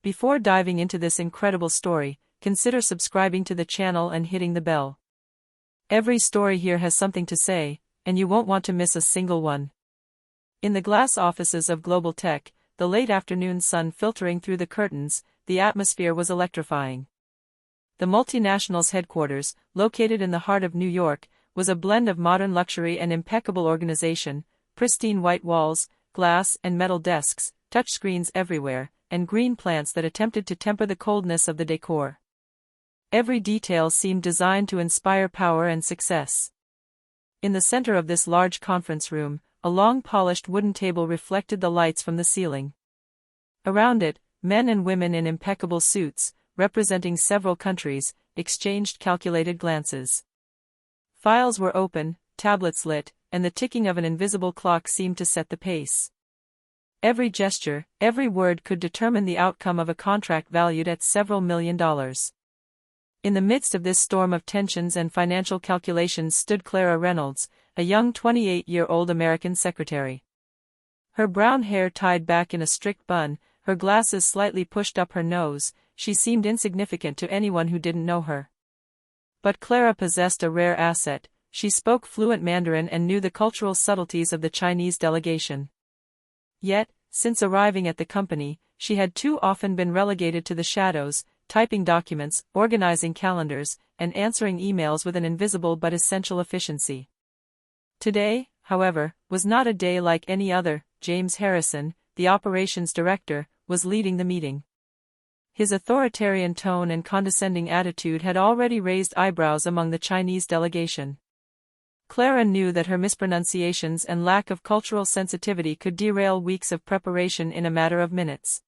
Before diving into this incredible story, consider subscribing to the channel and hitting the bell. Every story here has something to say, and you won't want to miss a single one. In the glass offices of global tech, the late afternoon sun filtering through the curtains, the atmosphere was electrifying. The multinational's headquarters, located in the heart of New York, was a blend of modern luxury and impeccable organization, pristine white walls, glass and metal desks, touchscreens everywhere, and green plants that attempted to temper the coldness of the decor. Every detail seemed designed to inspire power and success. In the center of this large conference room, a long polished wooden table reflected the lights from the ceiling. Around it, men and women in impeccable suits, representing several countries, exchanged calculated glances. Files were open, tablets lit, and the ticking of an invisible clock seemed to set the pace. Every gesture, every word could determine the outcome of a contract valued at several $1 million. In the midst of this storm of tensions and financial calculations stood Clara Reynolds, a young 28-year-old American secretary. Her brown hair tied back in a strict bun, her glasses slightly pushed up her nose, she seemed insignificant to anyone who didn't know her. But Clara possessed a rare asset: she spoke fluent Mandarin and knew the cultural subtleties of the Chinese delegation. Yet, since arriving at the company, she had too often been relegated to the shadows, typing documents, organizing calendars, and answering emails with an invisible but essential efficiency. Today, however, was not a day like any other. James Harrison, the operations director, was leading the meeting. His authoritarian tone and condescending attitude had already raised eyebrows among the Chinese delegation. Clara knew that her mispronunciations and lack of cultural sensitivity could derail weeks of preparation in a matter of minutes.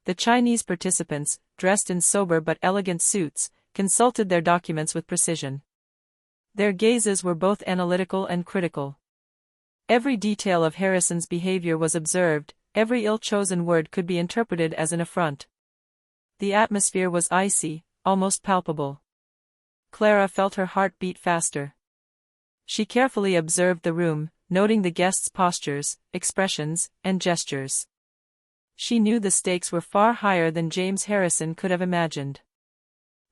The Chinese participants, dressed in sober but elegant suits, consulted their documents with precision. Their gazes were both analytical and critical. Every detail of Harrison's behavior was observed, every ill-chosen word could be interpreted as an affront. The atmosphere was icy, almost palpable. Clara felt her heart beat faster. She carefully observed the room, noting the guests' postures, expressions, and gestures. She knew the stakes were far higher than James Harrison could have imagined.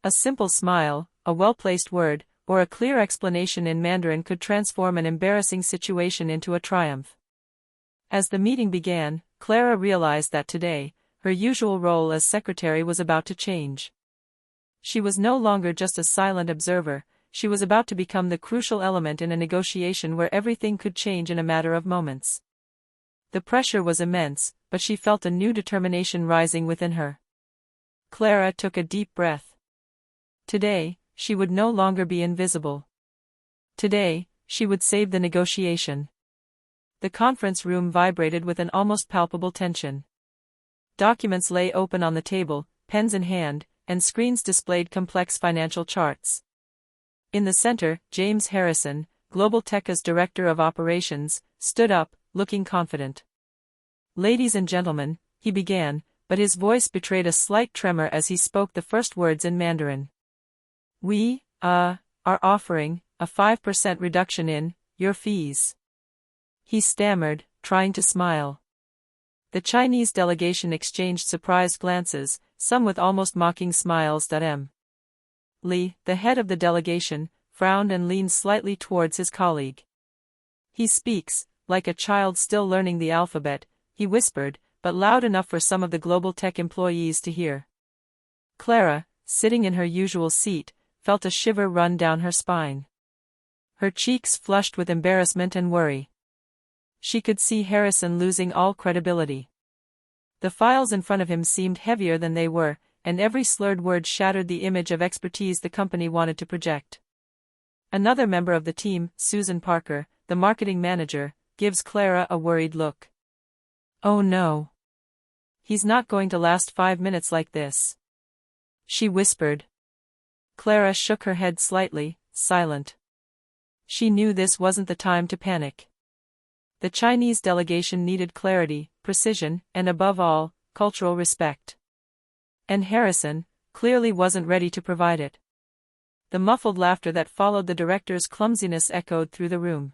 A simple smile, a well-placed word, or a clear explanation in Mandarin could transform an embarrassing situation into a triumph. As the meeting began, Clara realized that today, her usual role as secretary was about to change. She was no longer just a silent observer, she was about to become the crucial element in a negotiation where everything could change in a matter of moments. The pressure was immense, but she felt a new determination rising within her. Clara took a deep breath. Today, she would no longer be invisible. Today, she would save the negotiation. The conference room vibrated with an almost palpable tension. Documents lay open on the table, pens in hand, and screens displayed complex financial charts. In the center, James Harrison, Global Tech's Director of Operations, stood up, looking confident. "Ladies and gentlemen," he began, but his voice betrayed a slight tremor as he spoke the first words in Mandarin. "We, are offering a 5% reduction in your fees." He stammered, trying to smile. The Chinese delegation exchanged surprised glances, some with almost mocking smiles. Li, the head of the delegation, frowned and leaned slightly towards his colleague. "He speaks like a child still learning the alphabet," he whispered, but loud enough for some of the global tech employees to hear. Clara, sitting in her usual seat, felt a shiver run down her spine. Her cheeks flushed with embarrassment and worry. She could see Harrison losing all credibility. The files in front of him seemed heavier than they were, and every slurred word shattered the image of expertise the company wanted to project. Another member of the team, Susan Parker, the marketing manager, gives Clara a worried look. "Oh no. He's not going to last 5 minutes like this," she whispered. Clara shook her head slightly, silent. She knew this wasn't the time to panic. The Chinese delegation needed clarity, precision, and above all, cultural respect. And Harrison, clearly wasn't ready to provide it. The muffled laughter that followed the director's clumsiness echoed through the room.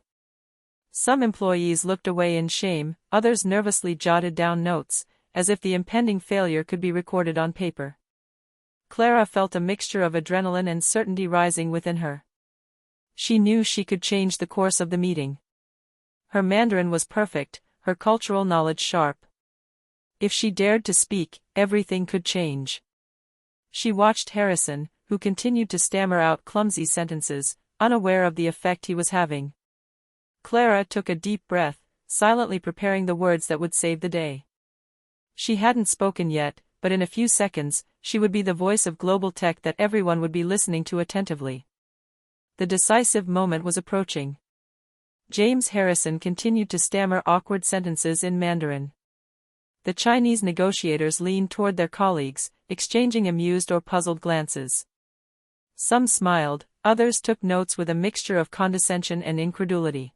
Some employees looked away in shame, others nervously jotted down notes, as if the impending failure could be recorded on paper. Clara felt a mixture of adrenaline and certainty rising within her. She knew she could change the course of the meeting. Her Mandarin was perfect, her cultural knowledge sharp. If she dared to speak, everything could change. She watched Harrison, who continued to stammer out clumsy sentences, unaware of the effect he was having. Clara took a deep breath, silently preparing the words that would save the day. She hadn't spoken yet, but in a few seconds, she would be the voice of global tech that everyone would be listening to attentively. The decisive moment was approaching. James Harrison continued to stammer awkward sentences in Mandarin. The Chinese negotiators leaned toward their colleagues, exchanging amused or puzzled glances. Some smiled, others took notes with a mixture of condescension and incredulity.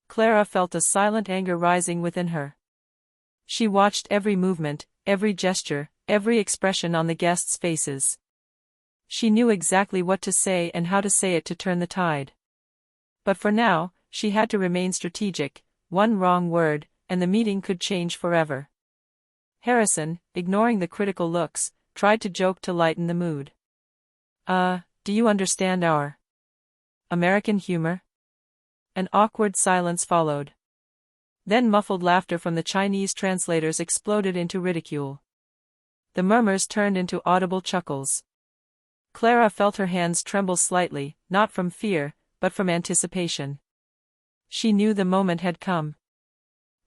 Clara felt a silent anger rising within her. She watched every movement, every gesture, every expression on the guests' faces. She knew exactly what to say and how to say it to turn the tide. But for now, she had to remain strategic. One wrong word, and the meeting could change forever. Harrison, ignoring the critical looks, tried to joke to lighten the mood. Do you understand our American humor? An awkward silence followed. Then muffled laughter from the Chinese translators exploded into ridicule. The murmurs turned into audible chuckles. Clara felt her hands tremble slightly, not from fear, but from anticipation. She knew the moment had come.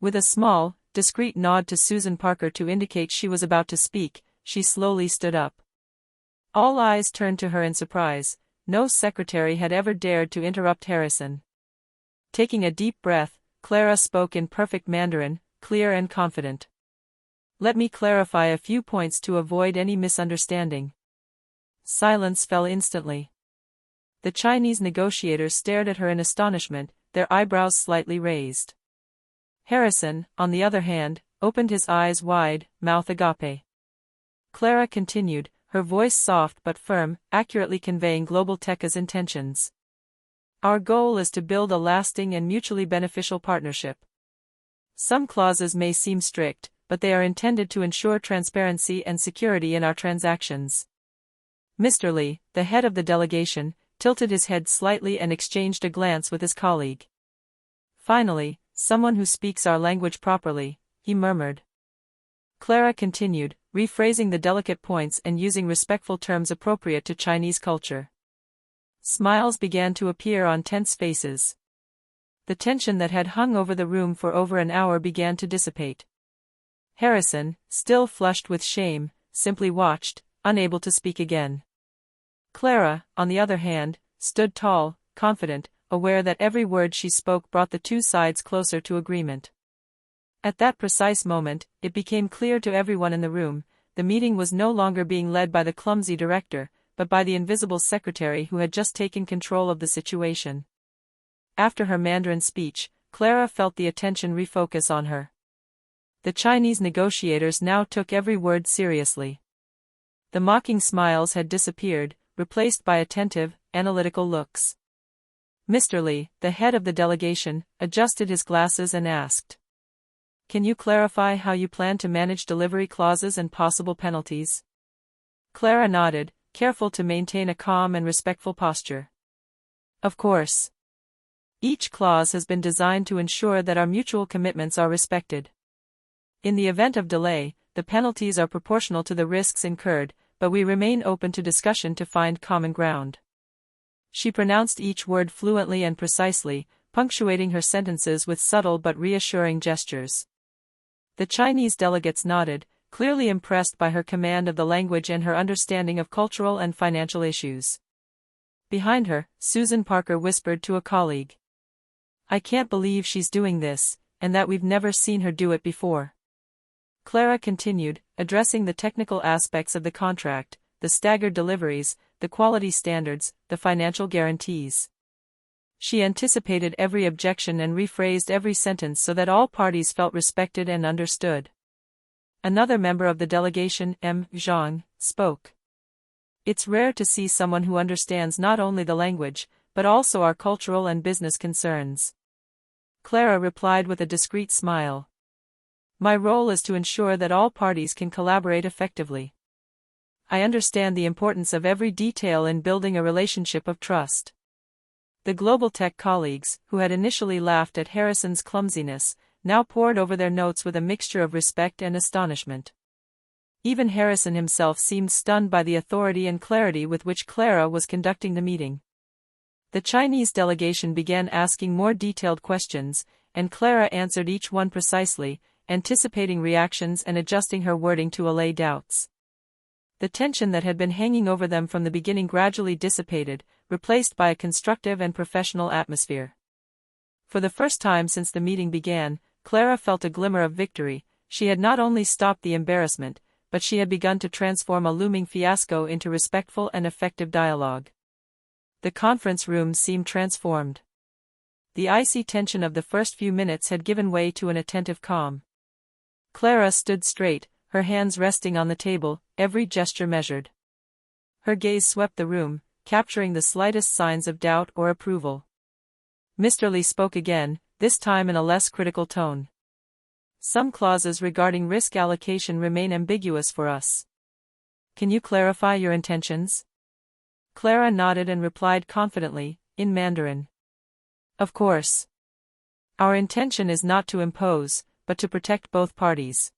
With a small, discreet nod to Susan Parker to indicate she was about to speak, she slowly stood up. All eyes turned to her in surprise. No secretary had ever dared to interrupt Harrison. Taking a deep breath, Clara spoke in perfect Mandarin, clear and confident. Let me clarify a few points to avoid any misunderstanding. Silence fell instantly. The Chinese negotiators stared at her in astonishment, their eyebrows slightly raised. Harrison, on the other hand, opened his eyes wide, mouth agape. Clara continued, her voice soft but firm, accurately conveying Global Tech's intentions. Our goal is to build a lasting and mutually beneficial partnership. Some clauses may seem strict, but they are intended to ensure transparency and security in our transactions. Mr. Lee, the head of the delegation, tilted his head slightly and exchanged a glance with his colleague. Finally, someone who speaks our language properly, he murmured. Clara continued, rephrasing the delicate points and using respectful terms appropriate to Chinese culture. Smiles began to appear on tense faces. The tension that had hung over the room for over an hour began to dissipate. Harrison, still flushed with shame, simply watched, unable to speak again. Clara, on the other hand, stood tall, confident, aware that every word she spoke brought the two sides closer to agreement. At that precise moment, it became clear to everyone in the room, the meeting was no longer being led by the clumsy director, but by the invisible secretary who had just taken control of the situation. After her Mandarin speech, Clara felt the attention refocus on her. The Chinese negotiators now took every word seriously. The mocking smiles had disappeared, replaced by attentive, analytical looks. Mr. Lee, the head of the delegation, adjusted his glasses and asked, "Can you clarify how you plan to manage delivery clauses and possible penalties?" Clara nodded, careful to maintain a calm and respectful posture. Of course. Each clause has been designed to ensure that our mutual commitments are respected. In the event of delay, the penalties are proportional to the risks incurred, but we remain open to discussion to find common ground. She pronounced each word fluently and precisely, punctuating her sentences with subtle but reassuring gestures. The Chinese delegates nodded, clearly impressed by her command of the language and her understanding of cultural and financial issues. Behind her, Susan Parker whispered to a colleague, "I can't believe she's doing this, and that we've never seen her do it before." Clara continued, addressing the technical aspects of the contract, the staggered deliveries, the quality standards, the financial guarantees. She anticipated every objection and rephrased every sentence so that all parties felt respected and understood. Another member of the delegation, M. Zhang, spoke. It's rare to see someone who understands not only the language, but also our cultural and business concerns. Clara replied with a discreet smile. My role is to ensure that all parties can collaborate effectively. I understand the importance of every detail in building a relationship of trust. The Global Tech colleagues, who had initially laughed at Harrison's clumsiness, now pored over their notes with a mixture of respect and astonishment. Even Harrison himself seemed stunned by the authority and clarity with which Clara was conducting the meeting. The Chinese delegation began asking more detailed questions, and Clara answered each one precisely, anticipating reactions and adjusting her wording to allay doubts. The tension that had been hanging over them from the beginning gradually dissipated, replaced by a constructive and professional atmosphere. For the first time since the meeting began, Clara felt a glimmer of victory. She had not only stopped the embarrassment, but she had begun to transform a looming fiasco into respectful and effective dialogue. The conference room seemed transformed. The icy tension of the first few minutes had given way to an attentive calm. Clara stood straight, her hands resting on the table, every gesture measured. Her gaze swept the room, capturing the slightest signs of doubt or approval. Mr. Lee spoke again, this time in a less critical tone. Some clauses regarding risk allocation remain ambiguous for us. Can you clarify your intentions? Clara nodded and replied confidently, in Mandarin. Of course. Our intention is not to impose, but to protect both parties.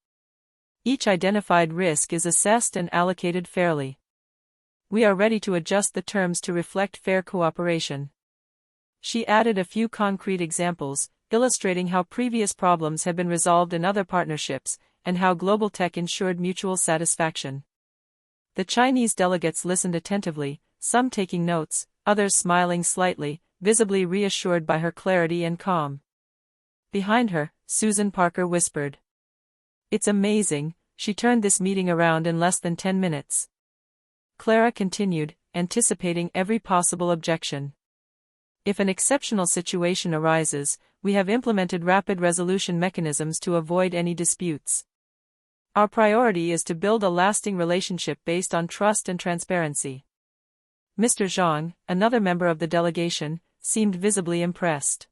Each identified risk is assessed and allocated fairly. We are ready to adjust the terms to reflect fair cooperation. She added a few concrete examples, illustrating how previous problems had been resolved in other partnerships, and how Global Tech ensured mutual satisfaction. The Chinese delegates listened attentively, some taking notes, others smiling slightly, visibly reassured by her clarity and calm. Behind her, Susan Parker whispered. It's amazing, she turned this meeting around in less than 10 minutes. Clara continued, anticipating every possible objection. If an exceptional situation arises, we have implemented rapid resolution mechanisms to avoid any disputes. Our priority is to build a lasting relationship based on trust and transparency. Mr. Zhang, another member of the delegation, seemed visibly impressed.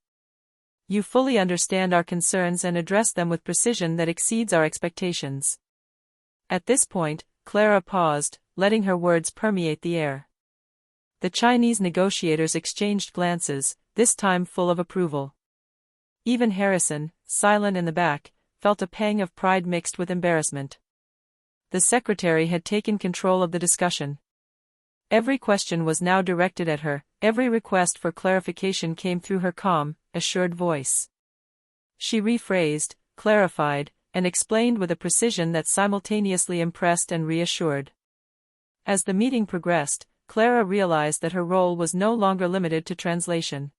You fully understand our concerns and address them with precision that exceeds our expectations. At this point, Clara paused, letting her words permeate the air. The Chinese negotiators exchanged glances, this time full of approval. Even Harrison, silent in the back, felt a pang of pride mixed with embarrassment. The secretary had taken control of the discussion. Every question was now directed at her, every request for clarification came through her calm, assured voice. She rephrased, clarified, and explained with a precision that simultaneously impressed and reassured. As the meeting progressed, Clara realized that her role was no longer limited to translation.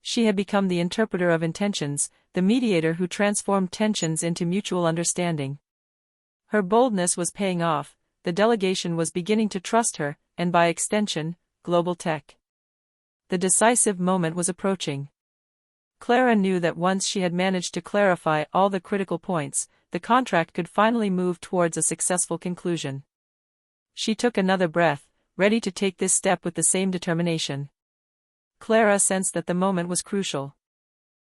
She had become the interpreter of intentions, the mediator who transformed tensions into mutual understanding. Her boldness was paying off, the delegation was beginning to trust her, and by extension, Global Tech. The decisive moment was approaching. Clara knew that once she had managed to clarify all the critical points, the contract could finally move towards a successful conclusion. She took another breath, ready to take this step with the same determination. Clara sensed that the moment was crucial.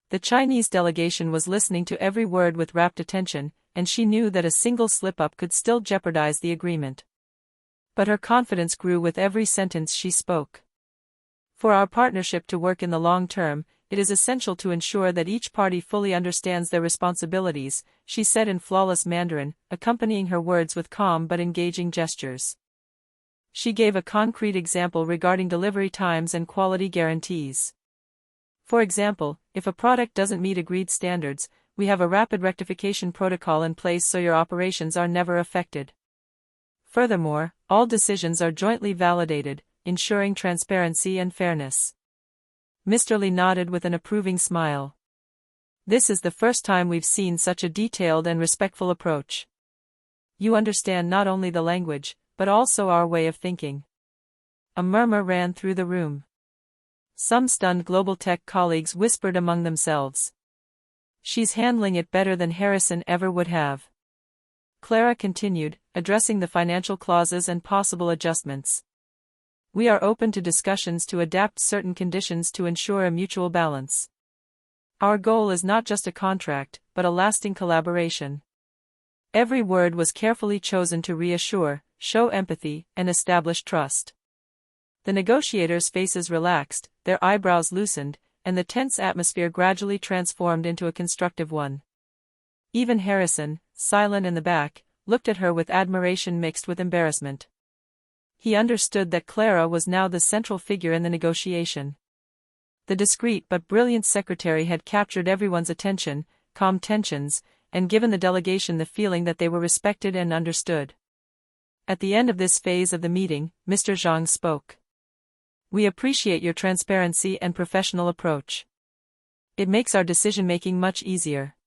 The Chinese delegation was listening to every word with rapt attention, and she knew that a single slip-up could still jeopardize the agreement. But her confidence grew with every sentence she spoke. For our partnership to work in the long term, it is essential to ensure that each party fully understands their responsibilities, she said in flawless Mandarin, accompanying her words with calm but engaging gestures. She gave a concrete example regarding delivery times and quality guarantees. For example, if a product doesn't meet agreed standards, we have a rapid rectification protocol in place so your operations are never affected. Furthermore, all decisions are jointly validated, ensuring transparency and fairness. Mr. Lee nodded with an approving smile. This is the first time we've seen such a detailed and respectful approach. You understand not only the language, but also our way of thinking. A murmur ran through the room. Some stunned Global Tech colleagues whispered among themselves. She's handling it better than Harrison ever would have. Clara continued, addressing the financial clauses and possible adjustments. We are open to discussions to adapt certain conditions to ensure a mutual balance. Our goal is not just a contract, but a lasting collaboration. Every word was carefully chosen to reassure, show empathy, and establish trust. The negotiators' faces relaxed, their eyebrows loosened, and the tense atmosphere gradually transformed into a constructive one. Even Harrison, silent in the back, looked at her with admiration mixed with embarrassment. He understood that Clara was now the central figure in the negotiation. The discreet but brilliant secretary had captured everyone's attention, calmed tensions, and given the delegation the feeling that they were respected and understood. At the end of this phase of the meeting, Mr. Zhang spoke. "We appreciate your transparency and professional approach. It makes our decision-making much easier."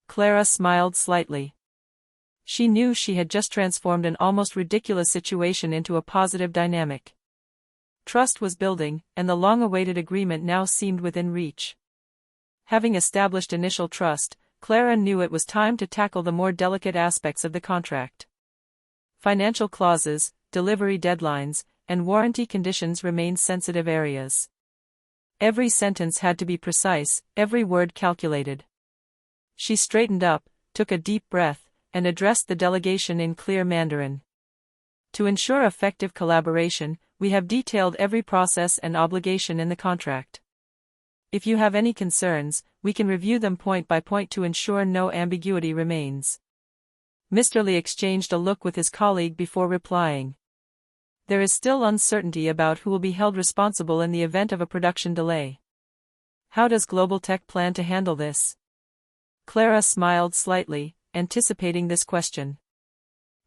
Clara smiled slightly. She knew she had just transformed an almost ridiculous situation into a positive dynamic. Trust was building, and the long-awaited agreement now seemed within reach. Having established initial trust, Clara knew it was time to tackle the more delicate aspects of the contract. Financial clauses, delivery deadlines, and warranty conditions remained sensitive areas. Every sentence had to be precise, every word calculated. She straightened up, took a deep breath, and addressed the delegation in clear Mandarin. "To ensure effective collaboration, we have detailed every process and obligation in the contract. If you have any concerns, we can review them point by point to ensure no ambiguity remains." Mr. Li exchanged a look with his colleague before replying. "There is still uncertainty about who will be held responsible in the event of a production delay. How does Global Tech plan to handle this?" Clara smiled slightly, anticipating this question.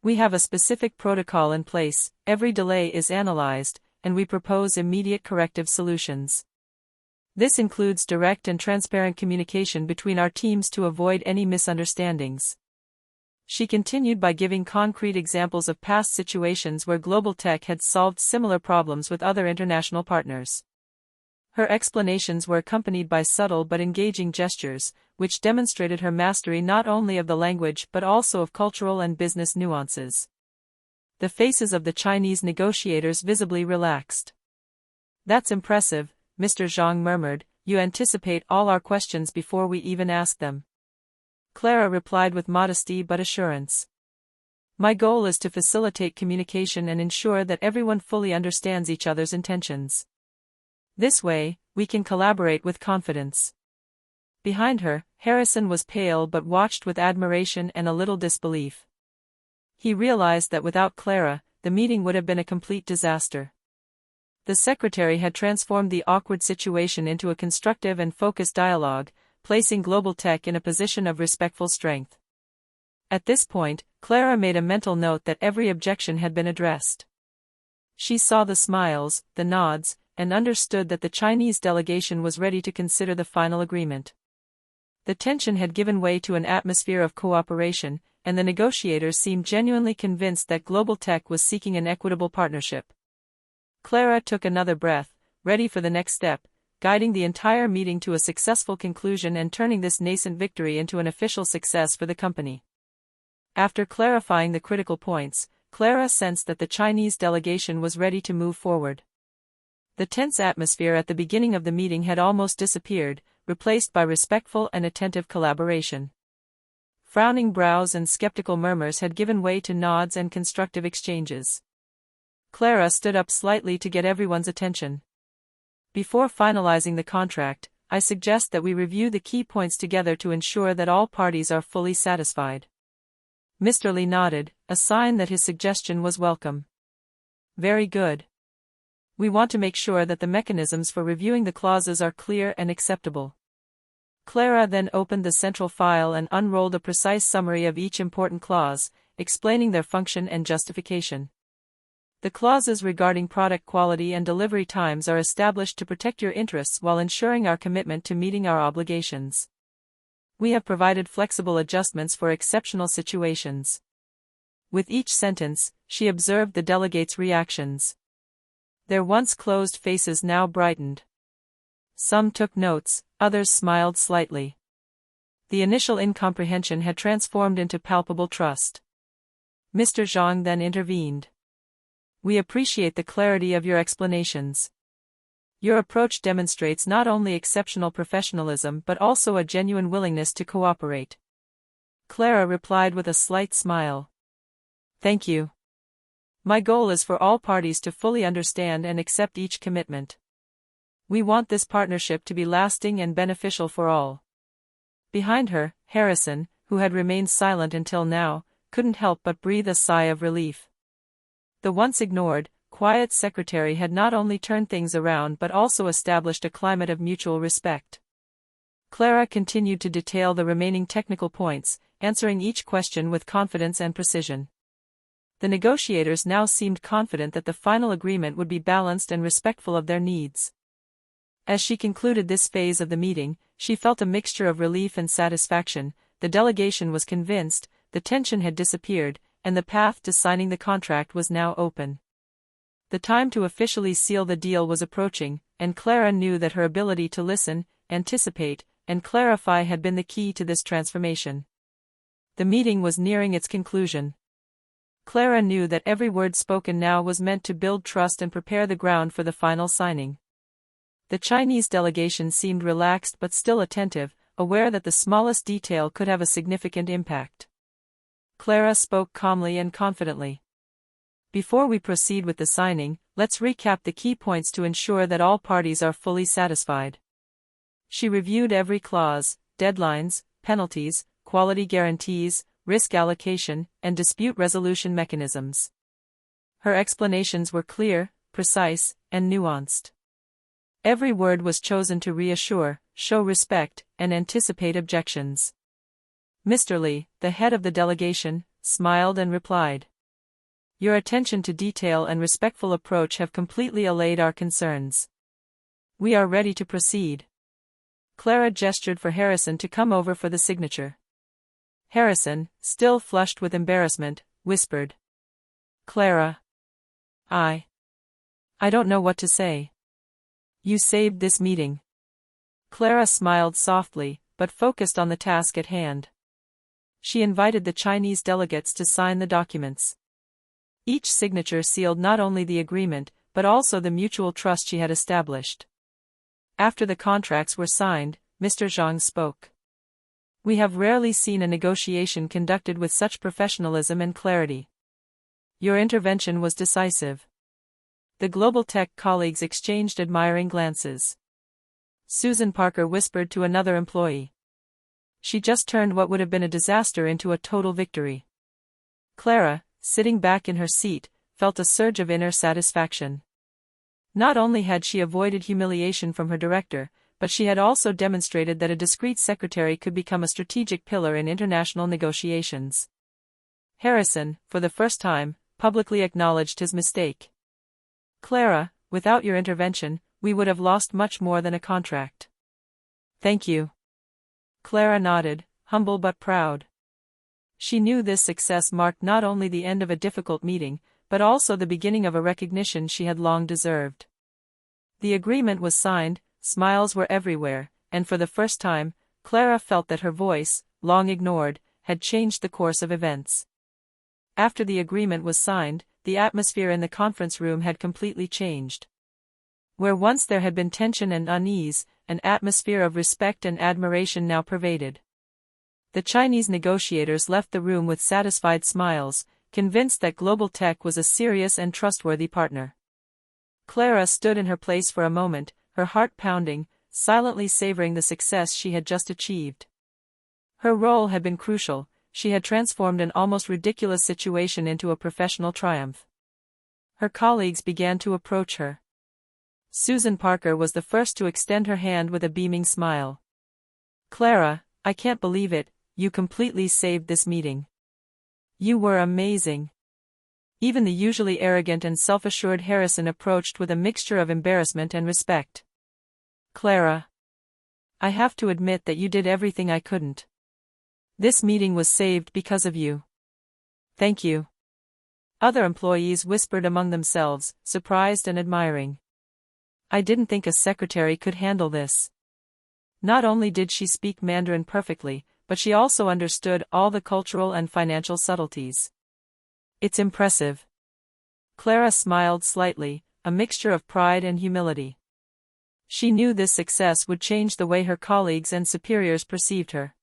"We have a specific protocol in place, every delay is analyzed, and we propose immediate corrective solutions. This includes direct and transparent communication between our teams to avoid any misunderstandings." She continued by giving concrete examples of past situations where Global Tech had solved similar problems with other international partners. Her explanations were accompanied by subtle but engaging gestures, which demonstrated her mastery not only of the language but also of cultural and business nuances. The faces of the Chinese negotiators visibly relaxed. "That's impressive," Mr. Zhang murmured. "You anticipate all our questions before we even ask them." Clara replied with modesty but assurance. "My goal is to facilitate communication and ensure that everyone fully understands each other's intentions. This way, we can collaborate with confidence." Behind her, Harrison was pale but watched with admiration and a little disbelief. He realized that without Clara, the meeting would have been a complete disaster. The secretary had transformed the awkward situation into a constructive and focused dialogue, placing Global Tech in a position of respectful strength. At this point, Clara made a mental note that every objection had been addressed. She saw the smiles, the nods, and understood that the Chinese delegation was ready to consider the final agreement. The tension had given way to an atmosphere of cooperation, and the negotiators seemed genuinely convinced that Global Tech was seeking an equitable partnership. Clara took another breath, ready for the next step, guiding the entire meeting to a successful conclusion and turning this nascent victory into an official success for the company. After clarifying the critical points, Clara sensed that the Chinese delegation was ready to move forward. The tense atmosphere at the beginning of the meeting had almost disappeared, replaced by respectful and attentive collaboration. Frowning brows and skeptical murmurs had given way to nods and constructive exchanges. Clara stood up slightly to get everyone's attention. "Before finalizing the contract, I suggest that we review the key points together to ensure that all parties are fully satisfied." Mr. Li nodded, a sign that his suggestion was welcome. "Very good. We want to make sure that the mechanisms for reviewing the clauses are clear and acceptable." Clara then opened the central file and unrolled a precise summary of each important clause, explaining their function and justification. The clauses regarding product quality and delivery times are established to protect your interests while ensuring our commitment to meeting our obligations. We have provided flexible adjustments for exceptional situations. With each sentence, she observed the delegates' reactions. Their once closed faces now brightened. Some took notes, others smiled slightly. The initial incomprehension had transformed into palpable trust. Mr. Zhang then intervened. "We appreciate the clarity of your explanations. Your approach demonstrates not only exceptional professionalism but also a genuine willingness to cooperate. Clara replied with a slight smile. Thank you. My goal is for all parties to fully understand and accept each commitment. We want this partnership to be lasting and beneficial for all. Behind her, Harrison, who had remained silent until now, couldn't help but breathe a sigh of relief. The once ignored, quiet secretary had not only turned things around but also established a climate of mutual respect. Clara continued to detail the remaining technical points, answering each question with confidence and precision. The negotiators now seemed confident that the final agreement would be balanced and respectful of their needs. As she concluded this phase of the meeting, she felt a mixture of relief and satisfaction. The delegation was convinced, the tension had disappeared, and the path to signing the contract was now open. The time to officially seal the deal was approaching, and Clara knew that her ability to listen, anticipate, and clarify had been the key to this transformation. The meeting was nearing its conclusion. Clara knew that every word spoken now was meant to build trust and prepare the ground for the final signing. The Chinese delegation seemed relaxed but still attentive, aware that the smallest detail could have a significant impact. Clara spoke calmly and confidently. Before we proceed with the signing, let's recap the key points to ensure that all parties are fully satisfied. She reviewed every clause, deadlines, penalties, quality guarantees, risk allocation, and dispute resolution mechanisms. Her explanations were clear, precise, and nuanced. Every word was chosen to reassure, show respect, and anticipate objections. Mr. Lee, the head of the delegation, smiled and replied. Your attention to detail and respectful approach have completely allayed our concerns. We are ready to proceed. Clara gestured for Harrison to come over for the signature. Harrison, still flushed with embarrassment, whispered. Clara. I don't know what to say. You saved this meeting. Clara smiled softly, but focused on the task at hand. She invited the Chinese delegates to sign the documents. Each signature sealed not only the agreement, but also the mutual trust she had established. After the contracts were signed, Mr. Zhang spoke. We have rarely seen a negotiation conducted with such professionalism and clarity. Your intervention was decisive. The Global Tech colleagues exchanged admiring glances. Susan Parker whispered to another employee. She just turned what would have been a disaster into a total victory. Clara, sitting back in her seat, felt a surge of inner satisfaction. Not only had she avoided humiliation from her director, but she had also demonstrated that a discreet secretary could become a strategic pillar in international negotiations. Harrison, for the first time, publicly acknowledged his mistake. Clara, without your intervention, we would have lost much more than a contract. Thank you. Clara nodded, humble but proud. She knew this success marked not only the end of a difficult meeting, but also the beginning of a recognition she had long deserved. The agreement was signed, smiles were everywhere, and for the first time, Clara felt that her voice, long ignored, had changed the course of events. After the agreement was signed, the atmosphere in the conference room had completely changed. Where once there had been tension and unease, an atmosphere of respect and admiration now pervaded. The Chinese negotiators left the room with satisfied smiles, convinced that Global Tech was a serious and trustworthy partner. Clara stood in her place for a moment, her heart pounding, silently savoring the success she had just achieved. Her role had been crucial, she had transformed an almost ridiculous situation into a professional triumph. Her colleagues began to approach her. Susan Parker was the first to extend her hand with a beaming smile. Clara, I can't believe it, you completely saved this meeting. You were amazing. Even the usually arrogant and self-assured Harrison approached with a mixture of embarrassment and respect. Clara. I have to admit that you did everything I couldn't. This meeting was saved because of you. Thank you. Other employees whispered among themselves, surprised and admiring. I didn't think a secretary could handle this. Not only did she speak Mandarin perfectly, but she also understood all the cultural and financial subtleties. It's impressive. Clara smiled slightly, a mixture of pride and humility. She knew this success would change the way her colleagues and superiors perceived her.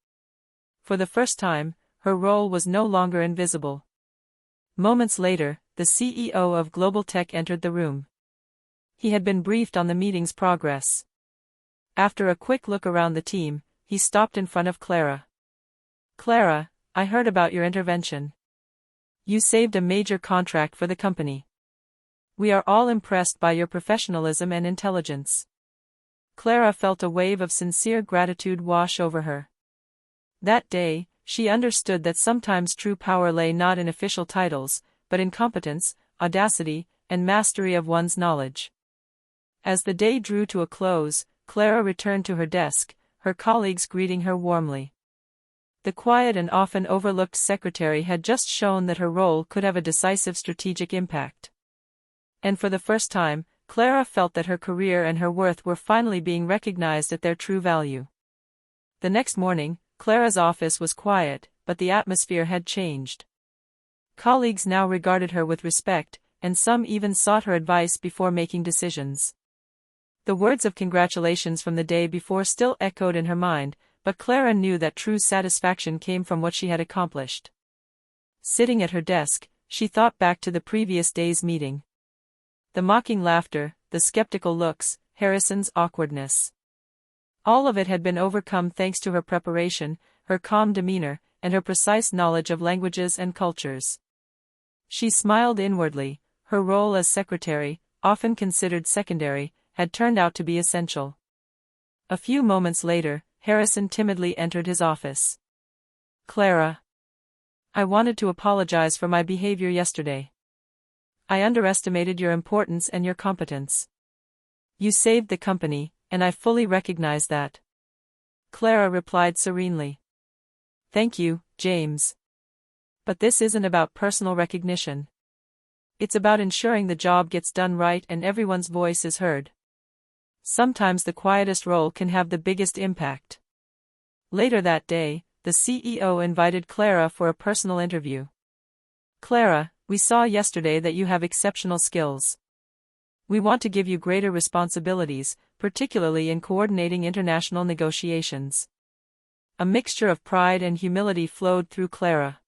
For the first time, her role was no longer invisible. Moments later, the CEO of Global Tech entered the room. He had been briefed on the meeting's progress. After a quick look around the team, he stopped in front of Clara. "Clara, I heard about your intervention. You saved a major contract for the company. We are all impressed by your professionalism and intelligence." Clara felt a wave of sincere gratitude wash over her. That day, she understood that sometimes true power lay not in official titles, but in competence, audacity, and mastery of one's knowledge. As the day drew to a close, Clara returned to her desk, her colleagues greeting her warmly. The quiet and often overlooked secretary had just shown that her role could have a decisive strategic impact. And for the first time, Clara felt that her career and her worth were finally being recognized at their true value. The next morning, Clara's office was quiet, but the atmosphere had changed. Colleagues now regarded her with respect, and some even sought her advice before making decisions. The words of congratulations from the day before still echoed in her mind, but Clara knew that true satisfaction came from what she had accomplished. Sitting at her desk, she thought back to the previous day's meeting. The mocking laughter, the skeptical looks, Harrison's awkwardness. All of it had been overcome thanks to her preparation, her calm demeanor, and her precise knowledge of languages and cultures. She smiled inwardly. Her role as secretary, often considered secondary, had turned out to be essential. A few moments later, Harrison timidly entered his office. "Clara. I wanted to apologize for my behavior yesterday. I underestimated your importance and your competence. You saved the company, and I fully recognize that." Clara replied serenely. "Thank you, James. But this isn't about personal recognition. It's about ensuring the job gets done right and everyone's voice is heard. Sometimes the quietest role can have the biggest impact." Later that day, the CEO invited Clara for a personal interview. "Clara, we saw yesterday that you have exceptional skills. We want to give you greater responsibilities, particularly in coordinating international negotiations." A mixture of pride and humility flowed through Clara.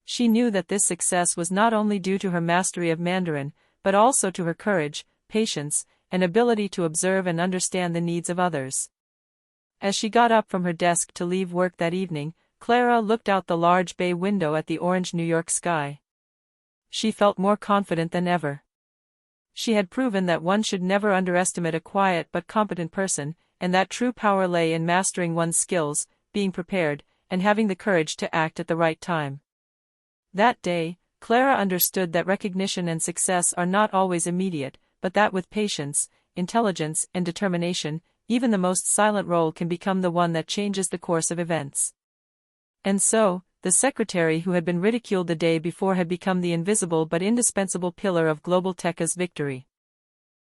She knew that this success was not only due to her mastery of Mandarin, but also to her courage, patience, and ability to observe and understand the needs of others. As she got up from her desk to leave work that evening, Clara looked out the large bay window at the orange New York sky. She felt more confident than ever. She had proven that one should never underestimate a quiet but competent person, and that true power lay in mastering one's skills, being prepared, and having the courage to act at the right time. That day, Clara understood that recognition and success are not always immediate, but that with patience, intelligence, and determination, even the most silent role can become the one that changes the course of events. And so, the secretary who had been ridiculed the day before had become the invisible but indispensable pillar of Global Tech's victory.